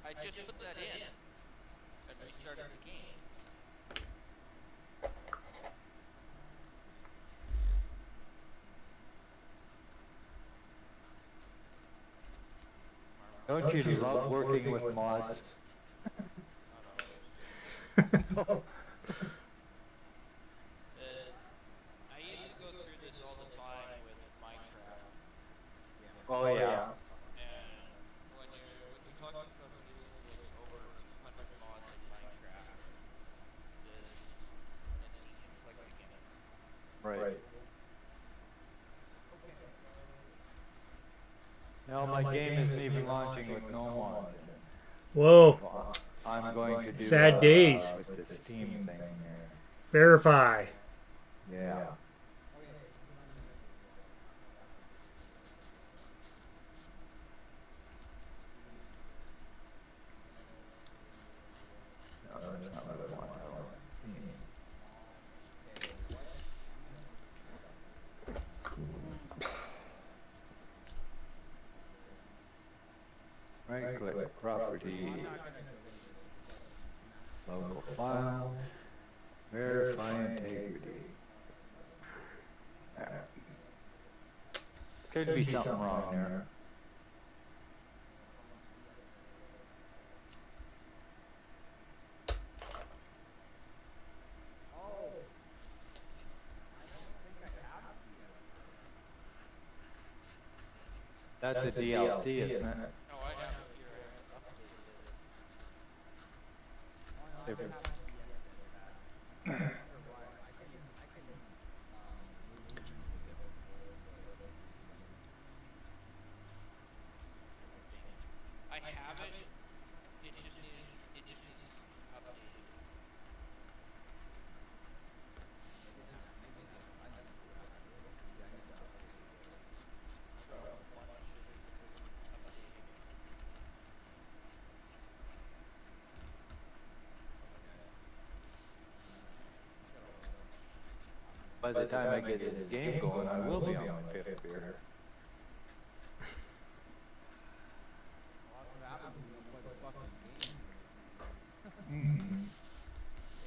I just put that in and restarted the game. Don't you love working with mods? No. I used to go through this all the time with Minecraft. Oh yeah. And when you're talking about dealing with over 200 mods in Minecraft, there's just an inflict beginning. Right. No, my game isn't even launching with no mods in it. Whoa. Well, I'm going to do Sad days. with the Steam thing here. Verify. Yeah. No, that's not what I want. I want Steam. Right click, property. Local files. Verify integrity. Could be something wrong there. Oh, I don't think I have CS. That's a DLC, isn't it? No, I have it here. I haven't updated it. Oh, no, I If- have CS there, Pat. I wonder why. I can move you into a different folder so it doesn't redo. I have it. It just needs updated. Maybe I need to do it after this. Maybe I need to update it for you. I've got a bunch of shit that says it needs updating. Okay. I got a whole bunch. By the time I get this game going, I will be on my 5th beer. Well, that's what happens when you don't play the fucking game.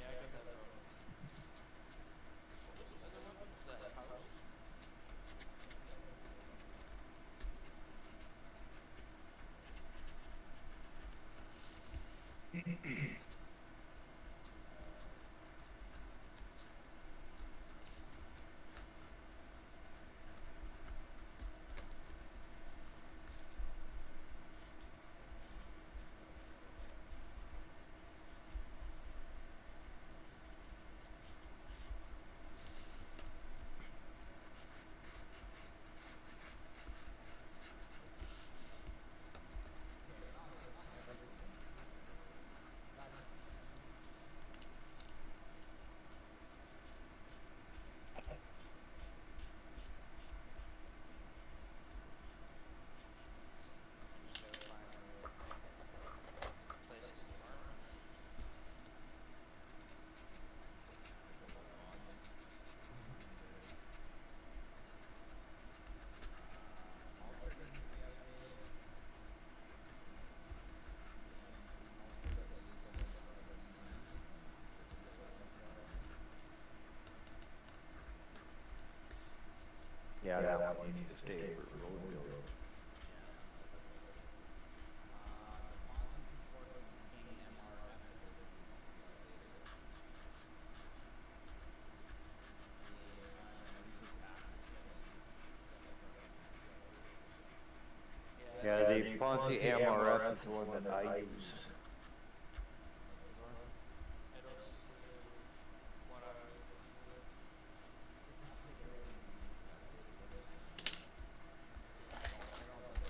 Yeah, I got that from. What was the other one? Was that house? Okay, not everything. That's I'm just verifying we're replacing the armor. there's a lot of mods. Malter needs to be updated. The NMC malter that we use on the DM for TOS and stuff. Yeah, that one needs to stay for road building. Yeah. The constant support for the King MRF division needs to be updated. The weekly tactics setup needs to be updated. Yeah, the Ponzi MRF is the one that I use. What those are? I don't see the one I was looking for. I don't think everything needs to be updated. What is it? Oh, check out the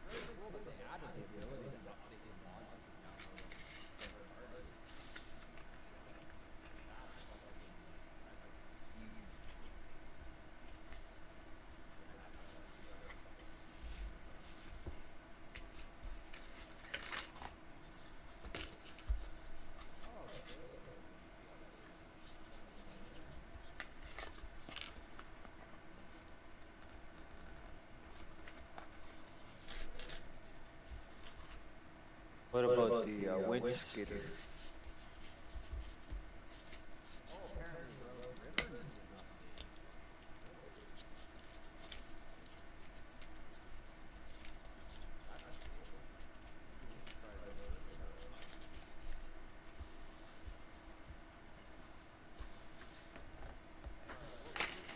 It's really cool that they added the ability to update the mods you can download third party. That's huge. I'm gonna have to start fucking using those. Oh, Battlesystems needs to be updated. Is that even in there? What about the winch skidder? Oh, apparently Rose River needed an update. Really? That's cool. Maybe we should try Rose River out. Alright, what was it again?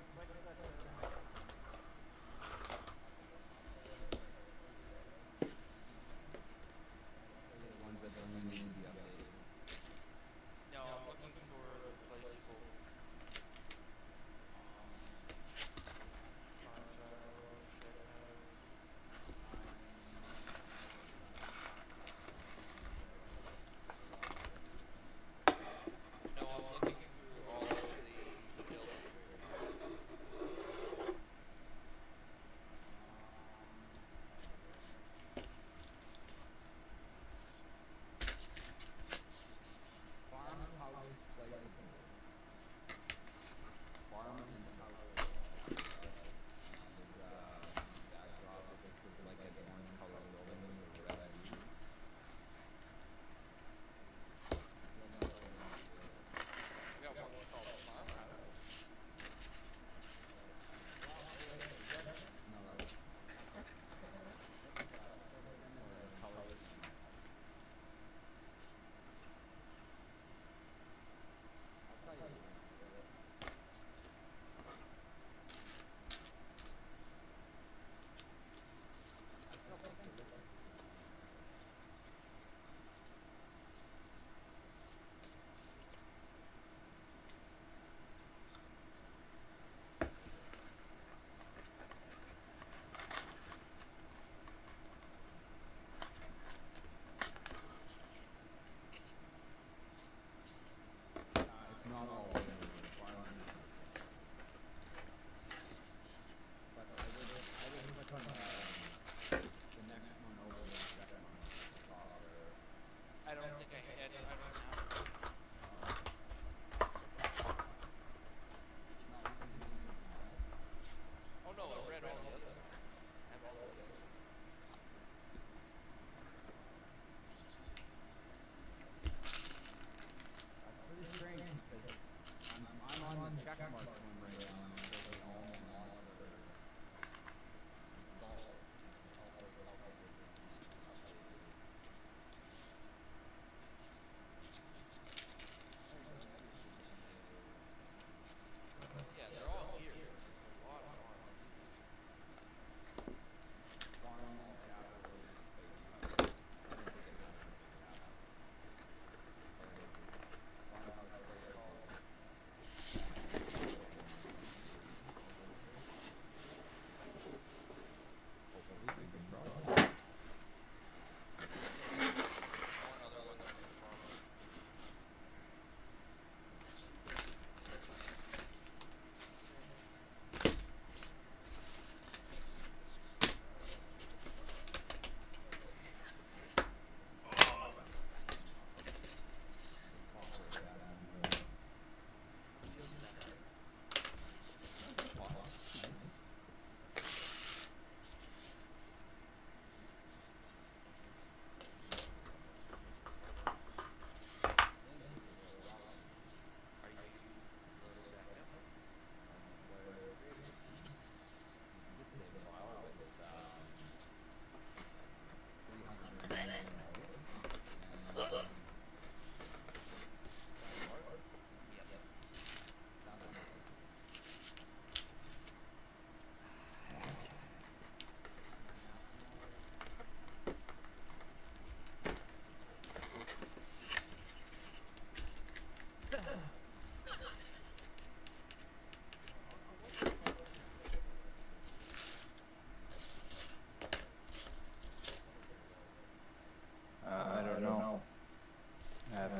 Just wait for that terminal.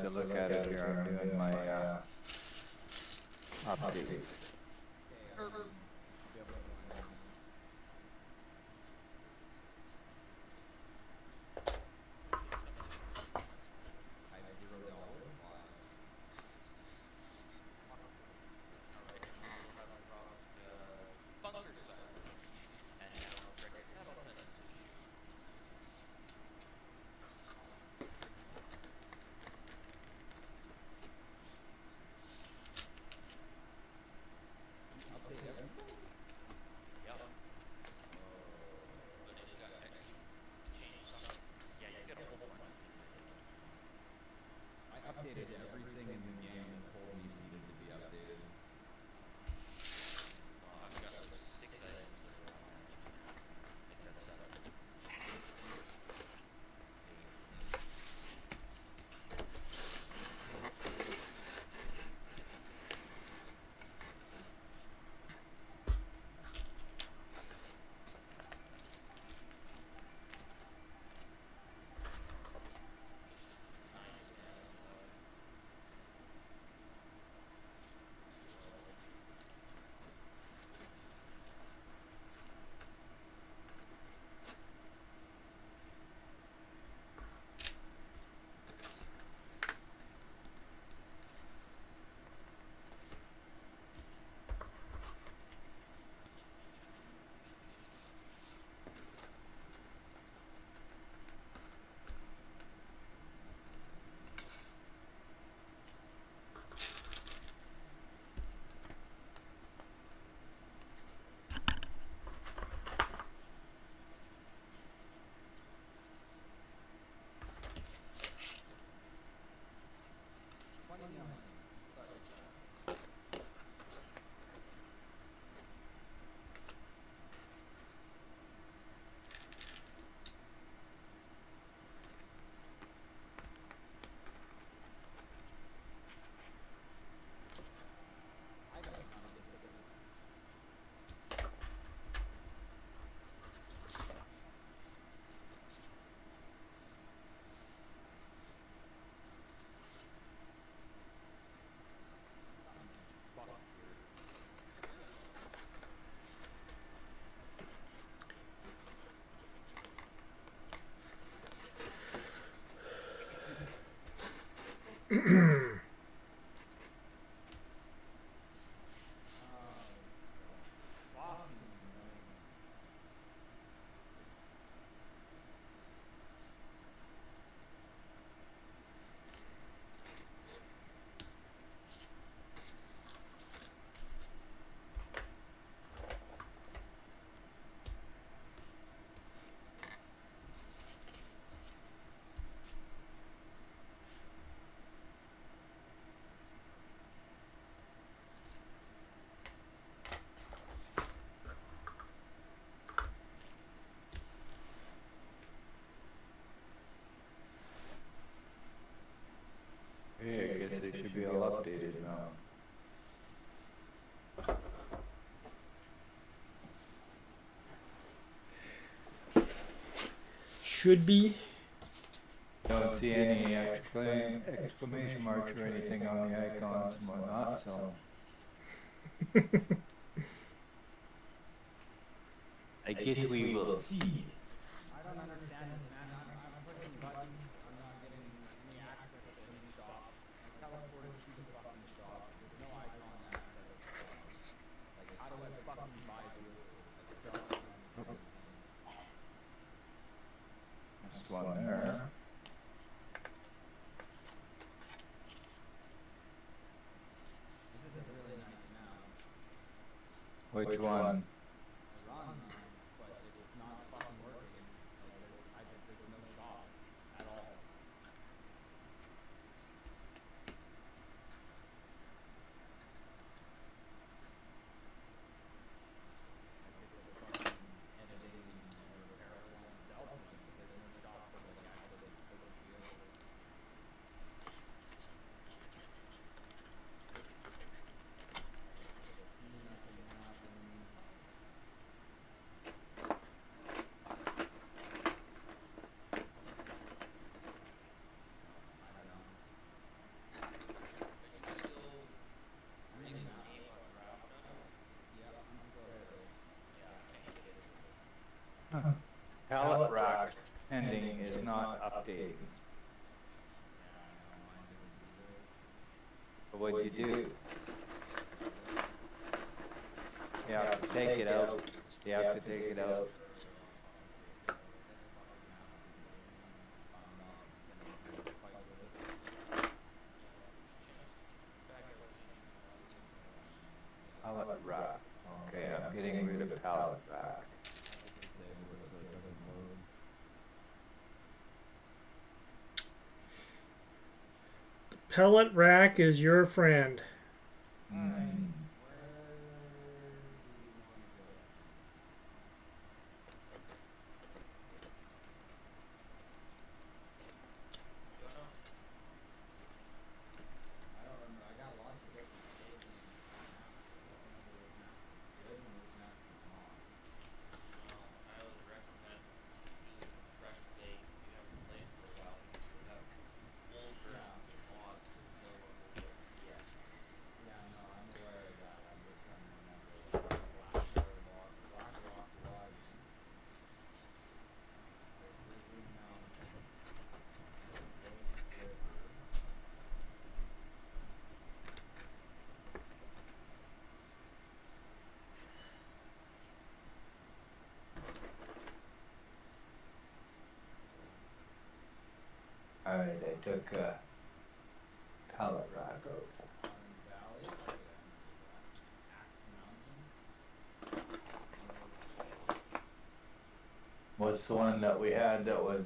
to look at it here. I'm doing my updates. Okay, I'll be able to go in there. I have $0. Why? Alright, now we'll have problems just bunker site. And now correct your metal fences issue. You update everything? Yep. But it's got changed some. Yeah, you get a whole bunch of things. I updated everything in the game that told me needed to be updated. I've got like 6 items that are all matched now. I think that's 7. 8. Hey, I guess they should be all updated now. Should be. Don't see any exclamation marks or anything on the icons and whatnot, so I guess we will see. I don't understand this, man. I'm pushing buttons. I'm not getting any access to any shop. I teleported to the fucking shop. There's no icon that says shop. Like, how do I fucking buy vehicles? I don't understand. That's one there. This is a really nice map. Which one? The run map, but it's not fucking working. Like, there's no shop at all. Like, it's a fucking editing or paraplane itself link, but there's no shop for like actual physical vehicles. Nothing happening. Yeah, I know, mine didn't either. But what'd you do? You have to take it out. You have to take it out. Pallet rack. Okay, I'm getting rid of pallet rack. Disable it so it doesn't load. Pellet rack is your friend. Alright, where do Hmm. we want to go? Don't know. I don't remember. I got lots of different saved games for maps. I don't remember which maps were good and which maps were not. Well, I would recommend doing a fresh play if you haven't played for a while because you'll have old Yeah. versions of mods that no one will be able to get. Yeah, no, I'm aware of that. I'm just trying to remember. Like Black Rock logging. There's Grizzly Mountain. There's Ghost River. Alright, I took pallet rack out. Orange Valley. Oh yeah, I remember that. Axe Mountain. What's the one that we had that was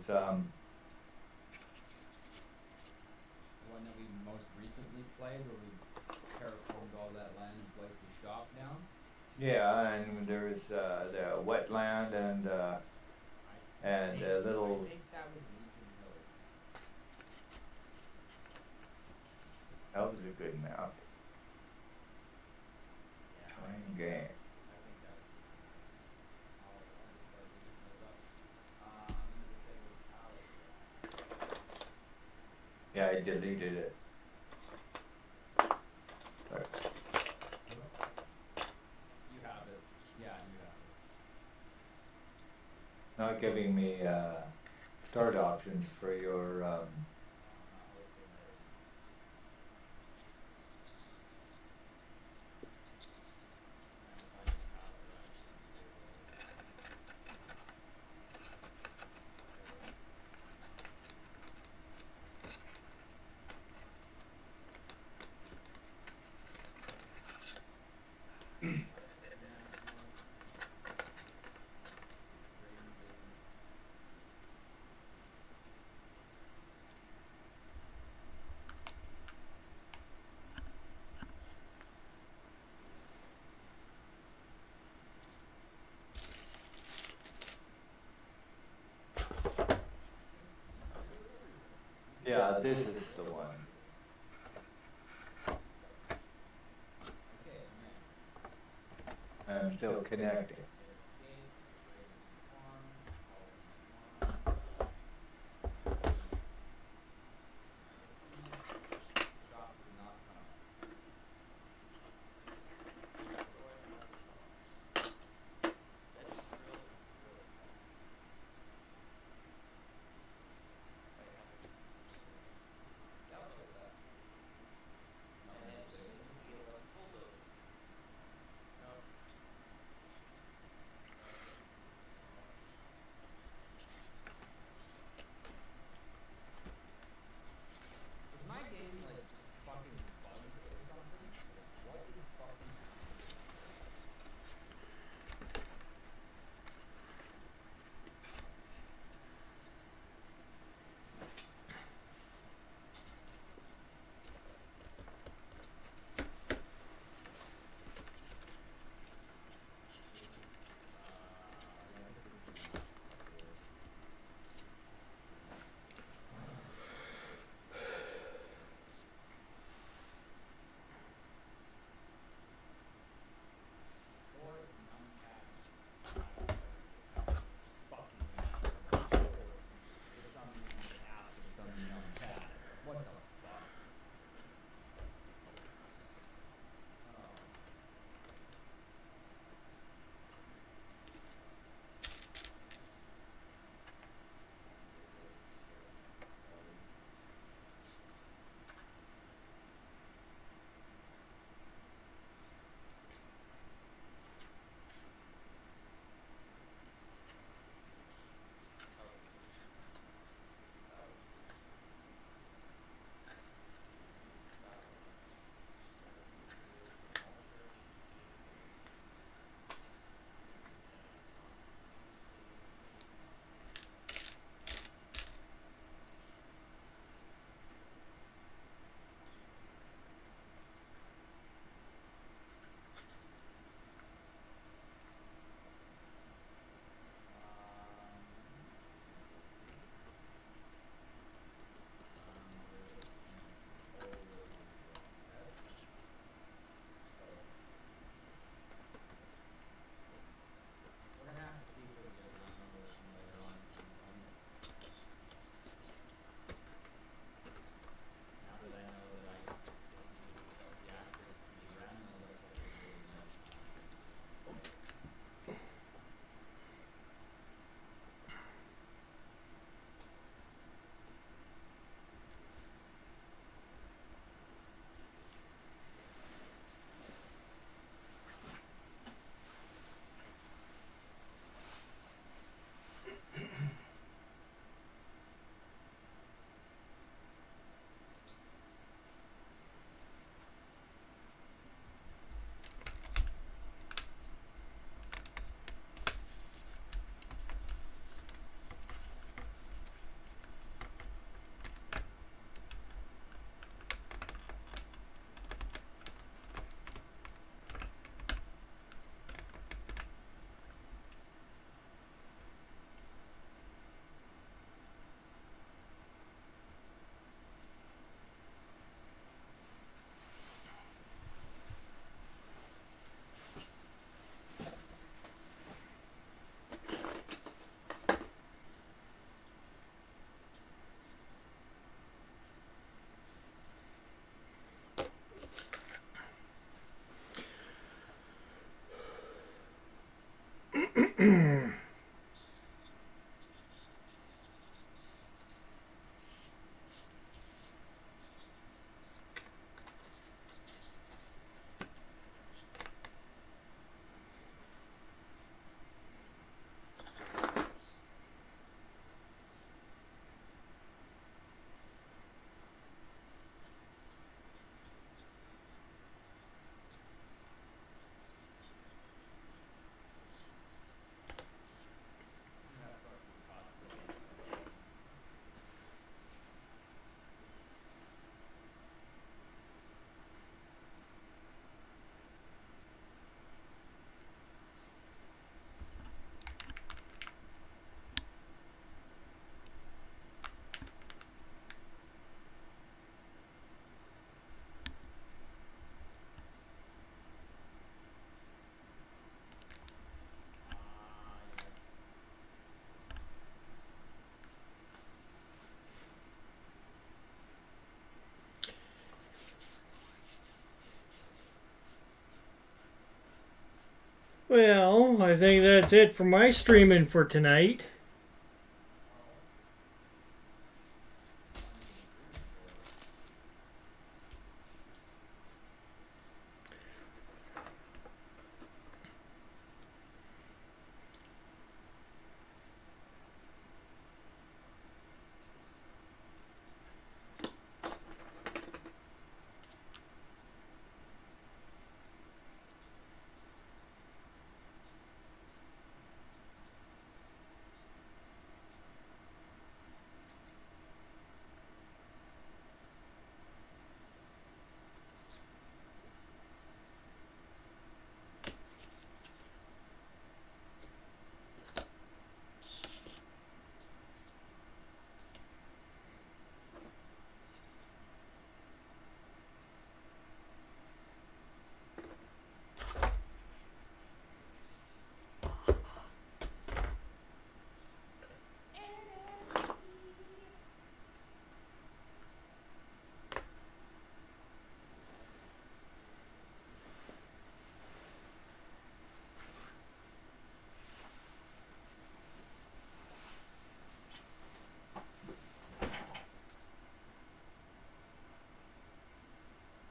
The one that we most recently played where we terraformed all that land and placed the shop down. yeah, and there was the wetland and a little. I think that was Legion Hills. That was a good map. Yeah, Fine game. I think that was Legion Hills. I'll just start Legion Hills up. I'm gonna disable pallet rack. Yeah, I deleted it. But You have it. Yeah, you have it. not giving me start options for your Not listed right now. Trying to find the pallet rack to disable. National Trading Business. yeah, this is the one. Okay, I'm in. I'm still connecting. Hit escape, disable some farms, alternate line. I repeat, shop does not come up. Destroy all shops. Veg grill and grill farm. I have it. Download that. No, And disable. soon you'll have full load. No. I think that's it for my streaming for tonight.